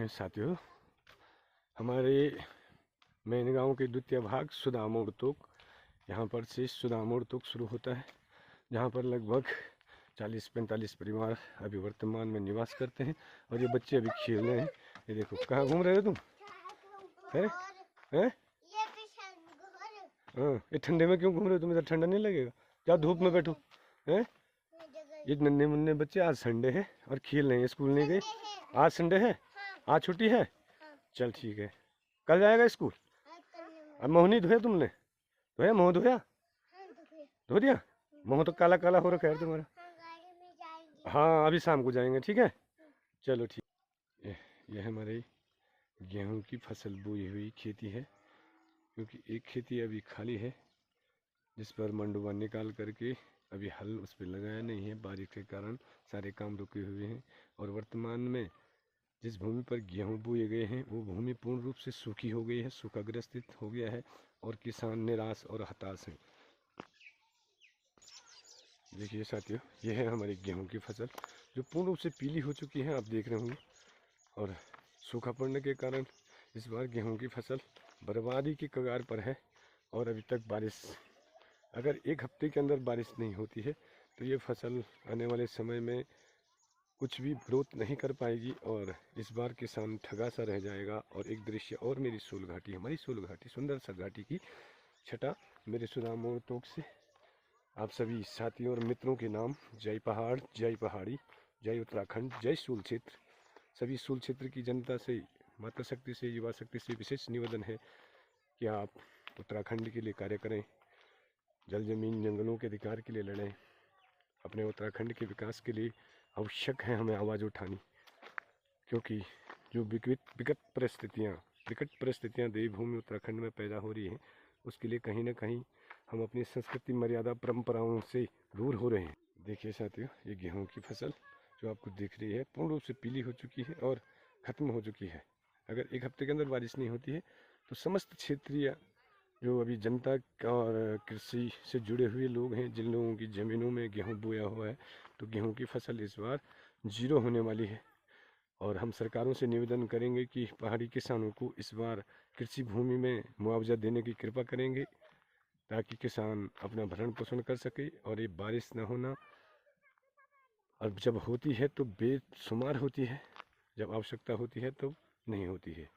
साथियों, हमारे मेन गांव के द्वितीय भाग सुदामोड़ तोक, यहाँ पर से सुदामोड़ तोक शुरू होता है, जहाँ पर लगभग 40-45 परिवार अभी वर्तमान में निवास करते हैं। और ये बच्चे अभी खेल रहे हैं। ये देखो, कहाँ घूम रहे हो तुम? हैं? हाँ, ये ठंडे में क्यों घूम रहे हो तुम? इधर ठंडा नहीं लगेगा? क्या धूप में बैठो हैं? ये नन्हे मुन्ने बच्चे, आज संडे है और खेल रहे हैं, स्कूल नहीं गए। आज संडे है, आज छुट्टी है। चल ठीक है, कल जाएगा स्कूल। अब मुँह नहीं धोया तुमने? धोया मुँह? धोया? धो दिया? मुँह तो काला काला हो रखा है तुम्हारा। हाँ, अभी शाम को जाएंगे, ठीक है। चलो ठीक। यह हमारे गेहूं की फसल बोई हुई खेती है, क्योंकि एक खेती अभी खाली है जिस पर मंडुवा निकाल करके अभी हल उस पर लगाया नहीं है। बारिश के कारण सारे काम रुके हुए हैं और वर्तमान में जिस भूमि पर गेहूं बोए गए हैं वो भूमि पूर्ण रूप से सूखी हो गई है, सूखाग्रस्त हो गया है और किसान निराश और हताश हैं। देखिए साथियों, यह है हमारी गेहूं की फसल जो पूर्ण रूप से पीली हो चुकी है, आप देख रहे होंगे। और सूखा पड़ने के कारण इस बार गेहूं की फसल बर्बादी की कगार पर है। और अभी तक बारिश, अगर एक हफ्ते के अंदर बारिश नहीं होती है तो ये फसल आने वाले समय में कुछ भी ग्रोथ नहीं कर पाएगी और इस बार किसान ठगा सा रह जाएगा। और एक दृश्य और मेरी सोल घाटी, हमारी सोल घाटी, सुंदर सा घाटी की छटा मेरे सुदामोड़ तोक से आप सभी साथियों और मित्रों के नाम, जय पहाड़, जय पहाड़ी, जय उत्तराखंड, जय सूल क्षेत्र। सभी सूल क्षेत्र की जनता से, माता शक्ति से, युवा शक्ति से विशेष निवेदन है कि आप उत्तराखंड के लिए कार्य करें, जल जमीन जंगलों के अधिकार के लिए लड़ें। अपने उत्तराखंड के विकास के लिए आवश्यक है हमें आवाज़ उठानी, क्योंकि जो विकट परिस्थितियाँ देवभूमि उत्तराखंड में पैदा हो रही हैं, उसके लिए कहीं ना कहीं हम अपनी संस्कृति, मर्यादा, परंपराओं से दूर हो रहे हैं। देखिए साथियों, ये गेहूं की फसल जो आपको दिख रही है पूर्ण रूप से पीली हो चुकी है और ख़त्म हो चुकी है। अगर एक हफ्ते के अंदर बारिश नहीं होती है तो समस्त क्षेत्रीय जो अभी जनता और कृषि से जुड़े हुए लोग हैं, जिन लोगों की ज़मीनों में गेहूं बोया हुआ है, तो गेहूं की फसल इस बार जीरो होने वाली है। और हम सरकारों से निवेदन करेंगे कि पहाड़ी किसानों को इस बार कृषि भूमि में मुआवजा देने की कृपा करेंगे, ताकि किसान अपना भरण पोषण कर सके। और ये बारिश न होना, और जब होती है तो बेशुमार होती है, जब आवश्यकता होती है तो नहीं होती है।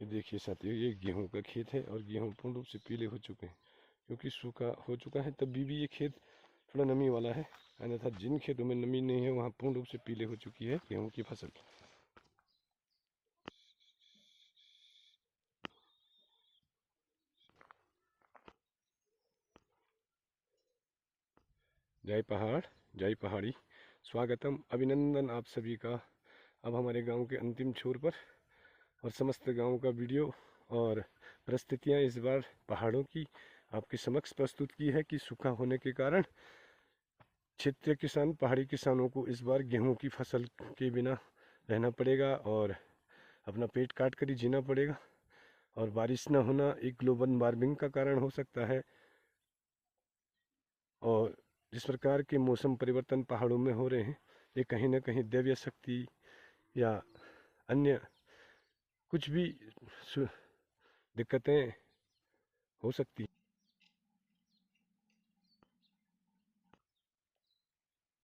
ये देखिए साथियों, ये गेहूं का खेत है और गेहूं पूर्ण रूप से पीले हो चुके हैं, क्योंकि सूखा हो चुका है। तब भी ये खेत थोड़ा नमी वाला है, अन्यथा जिन खेतों में नमी नहीं है वहाँ पूर्ण रूप से पीले हो चुकी है गेहूं की फसल। जय पहाड़, जय पहाड़ी, स्वागतम, अभिनंदन आप सभी का। अब हमारे गांव के अंतिम छोर पर और समस्त गांव का वीडियो और परिस्थितियां इस बार पहाड़ों की आपके समक्ष प्रस्तुत की है कि सूखा होने के कारण क्षेत्रीय किसान, पहाड़ी किसानों को इस बार गेहूं की फसल के बिना रहना पड़ेगा और अपना पेट काट कर ही जीना पड़ेगा। और बारिश न होना एक ग्लोबल वार्मिंग का कारण हो सकता है। और जिस प्रकार के मौसम परिवर्तन पहाड़ों में हो रहे हैं, ये कहीं ना कहीं दैवीय शक्ति या अन्य कुछ भी दिक्कतें हो सकती हैं।